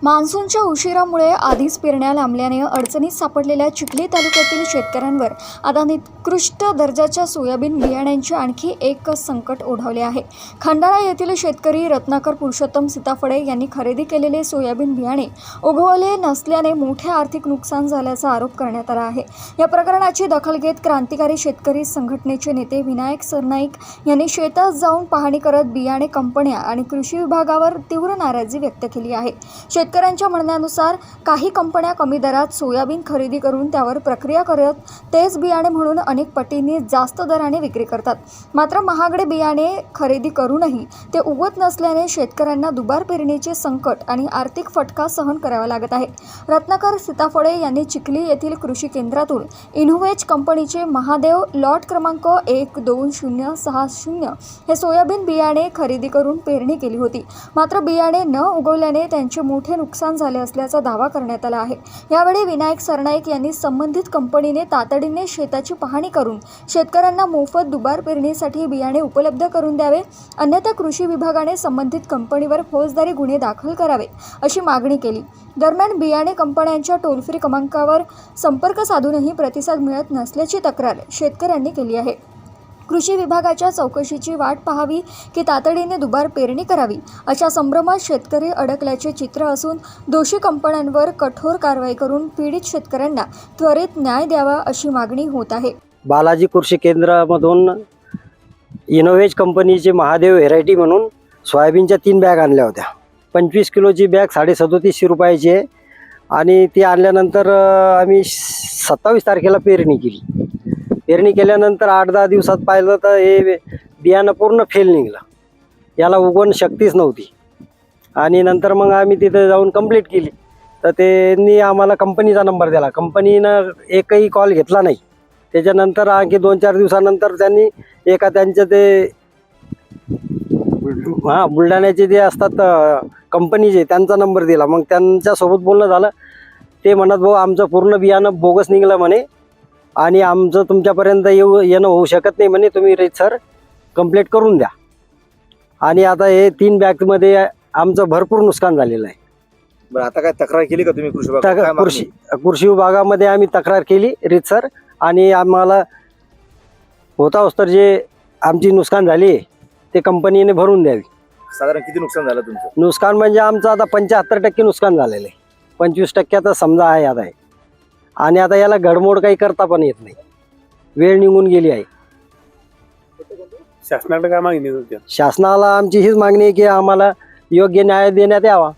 मान्सूनच्या उशिरामुळे आधीच पेरण्या लांबल्याने अडचणीत सापडलेल्या चिखली तालुक्यातील शेतकऱ्यांवर आता निकृष्ट दर्जाच्या सोयाबीन बियाण्यांचे आणखी एक संकट ओढवले आहे। खंडाळा येथील शेतकरी रत्नाकर पुरुषोत्तम सीताफळे यांनी खरेदी केलेले सोयाबीन बियाणे उगवले नसल्याने मोठे आर्थिक नुकसान झाल्याचा आरोप करण्यात आला आहे। या प्रकरणाची दखल घेत क्रांतिकारी शेतकरी संघटनेचे नेते विनायक सरनाईक यांनी शेतात जाऊन पाहणी करत बियाणे कंपन्या आणि कृषी विभागावर तीव्र नाराजी व्यक्त केली आहे। शेतकऱ्यांच्या म्हणण्यानुसार काही कंपन्या कमी दरात सोयाबीन खरेदी करून त्यावर प्रक्रिया करत तेच बियाणे म्हणून अनेक पटींनी जास्त दराने विक्री करतात। मात्र महागडे बियाणे खरेदी करूनही ते उगवत नसल्याने शेतकऱ्यांना दुबार पेरणीचे संकट आणि आर्थिक फटका सहन करावा लागत आहे। रत्नाकर सीताफळे यांनी चिखली येथील कृषी केंद्रातून इनोव्हेज कंपनीचे महादेव लॉट क्रमांक 12060 हे सोयाबीन बियाणे खरेदी करून पेरणी केली होती। मात्र बियाणे न उगवल्याने त्यांचे मोठे नुकसान झाले असल्याचा दावा करण्यात आला आहे। यावेळी विनायक सरनाईक यांनी संबंधित कंपनीने तातडीने शेताची पाहणी करून शेतकऱ्यांना मोफत दुबार पेरणीसाठी बियाणे उपलब्ध करून द्यावे, अन्यथा कृषी विभागाने संबंधित कंपनीवर फौजदारी गुन्हे दाखल करावे अशी मागणी केली। दरम्यान बियाणे कंपन्यांच्या टोल फ्री क्रमांकावर संपर्क साधूनही प्रतिसाद मिळत नसल्याची तक्रार शेतकऱ्यांनी केली आहे। कृषी विभागाच्या चौकशीची वाट पाहावी की तातडीने दुबार पेरणी करावी अशा संभ्रमात शेतकरी अडकल्याचे चित्र असून दोषी कंपन्यांवर कठोर कारवाई करून पीडित शेतकऱ्यांना त्वरित न्याय द्यावा अशी मागणी होत आहे। बालाजी कृषी केंद्रामधून इनोव्हेज कंपनीचे महादेव व्हेरायटी म्हणून सोयाबीनच्या 3 बॅग आणल्या होत्या। 25 किलोची बॅग 3750 रुपयाची आहे आणि ती आणल्यानंतर आम्ही 27 तारखेला पेरणी केली। पेरणी केल्यानंतर 8-10 दिवसात पाहिलं तर हे बियाणं पूर्ण फेल निघलं, याला उगवण शक्तीच नव्हती। आणि नंतर मग आम्ही तिथे जाऊन कंप्लीट केली तर त्यांनी आम्हाला कंपनीचा नंबर दिला। कंपनीनं एकही कॉल घेतला नाही। त्याच्यानंतर आणखी 2-4 दिवसानंतर त्यांनी त्यांचं ते बुलढाण्याचे जे असतात कंपनीचे त्यांचा नंबर दिला। मग त्यांच्यासोबत बोलणं झालं। ते म्हणत भाऊ आमचं पूर्ण बियाणं बोगस निघलं म्हणे आणि आमचं तुमच्यापर्यंत येणं होऊ शकत नाही म्हणे, तुम्ही सर कंप्लीट करून द्या। आणि आता हे 3 बॅगमध्ये आमचं भरपूर नुकसान झालेलं आहे। बरं, आता काय तक्रार केली का तुम्ही कृषी विभागामध्ये आम्ही तक्रार केली रीतसर आणि आम्हाला होता तर जे आमची नुकसान झाली ते कंपनीने भरून द्यावी। साधारण किती नुकसान झालं तुमचं? नुकसान म्हणजे आमचं आता 75% नुकसान झालेलं आहे। 25% समजा आहे आता आहे आणि आता याला घडमोड काही करता पण येत नाही, वेळ निघून गेली आहे। शासनाकडे काय मागणी होती? शासनाला आमची हीच मागणी आहे की आम्हाला योग्य न्याय देण्यात यावा।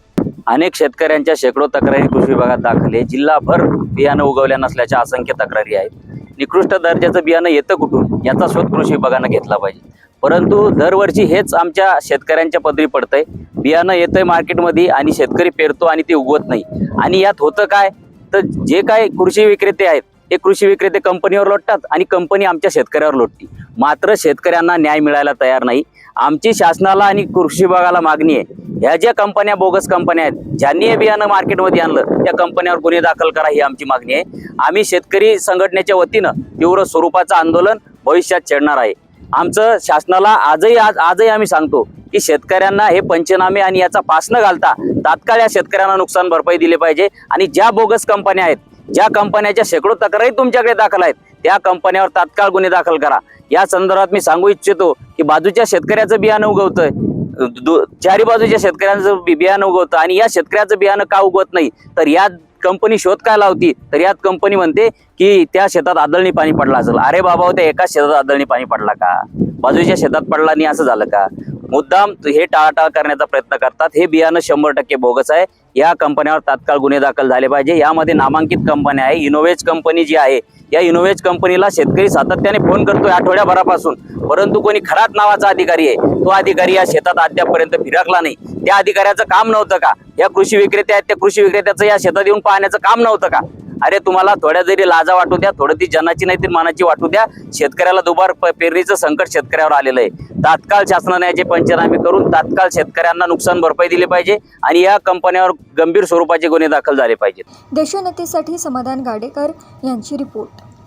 अनेक शेतकऱ्यांच्या शेकडो तक्रारी कृषी विभागात दाखल आहे। जिल्हाभर बियाणं उगवल्या नसल्याच्या असंख्य तक्रारी आहेत। निकृष्ट दर्जाचं बियाणं येतं कुठून याचा शोध कृषी विभागानं घेतला पाहिजे, परंतु दरवर्षी हेच आमच्या शेतकऱ्यांच्या पदरी पडतंय। बियाणं येतंय मार्केटमध्ये आणि शेतकरी पेरतो आणि ते उगवत नाही। आणि यात होतं काय तर जे काय कृषी विक्रेते आहेत ते कृषी विक्रेते कंपनीवर लोटतात आणि कंपनी आमच्या शेतकऱ्यावर लोटते। मात्र शेतकऱ्यांना न्याय मिळायला तयार नाही। आमची शासनाला आणि कृषी विभागाला मागणी आहे, ह्या ज्या कंपन्या बोगस कंपन्या आहेत ज्यांनी हे बियाणं मार्केटमध्ये आणलं त्या कंपन्यांवर गुन्हे दाखल करा ही आमची मागणी आहे। आम्ही शेतकरी संघटनेच्या वतीनं तीव्र स्वरूपाचं आंदोलन भविष्यात छेडणार आहे। आमचं शासनाला आजही आम्ही सांगतो की शेतकऱ्यांना हे पंचनामे आणि याचा पास न घालता तात्काळ या शेतकऱ्यांना नुकसान भरपाई दिली पाहिजे। आणि ज्या बोगस कंपन्या आहेत, ज्या कंपन्याच्या शेकडो तक्रारी तुमच्याकडे दाखल आहेत त्या कंपन्यावर तात्काळ गुन्हे दाखल करा। या संदर्भात मी सांगू इच्छितो की बाजूच्या शेतकऱ्याचं बियाणं उगवतंय, चारी बाजूच्या शेतकऱ्यांचं बियाणं उगवतं आणि या शेतकऱ्याचं बियाणं का उगवत नाही तर या कंपनी शोध काय लावती तर यात कंपनी म्हणते की त्या शेतात आदळणी पाणी पडला असेल। अरे बाबा, त्या एकाच शेतात आदळणी पाणी पडला का? बाजूच्या शेतात पडला नाही असं झालं का? मुद्दाम हे टाळाटाळ करण्याचा प्रयत्न करतात। हे बियाणं 100% बोगस आहे। या कंपन्यावर तात्काळ गुन्हे दाखल झाले पाहिजे। यामध्ये नामांकित कंपन्या आहे, इनोव्हेज कंपनी जी आहे, या इनोव्हेज कंपनीला शेतकरी सातत्याने फोन करतोय आठवड्याभरापासून, परंतु कोणी खरात नावाचा अधिकारी आहे तो अधिकारी या शेतात अद्यापपर्यंत फिरकला नाही। त्या अधिकाऱ्याचं काम नव्हतं का? या कृषी विक्रेते आहेत त्या कृषी विक्रेत्याचं या शेतात येऊन पाहण्याचं काम नव्हतं का? अरे तुम्हाला थोड्या जरी लाजा वाटू द्या, थोडं ती जनाची नाही तर मानाची वाटू द्या। शेतकऱ्याला दुबार पेरणीचं संकट शेतकऱ्यावर आलेलं आहे। तात्काळ शासनाने याचे पंचनामे करून तात्काळ शेतकऱ्यांना नुकसान भरपाई दिली पाहिजे आणि या कंपन्यांवर गंभीर स्वरूपाचे गुन्हे दाखल झाले पाहिजेत। देशोन्नतीसाठी समाधान गाडेकर यांची रिपोर्ट।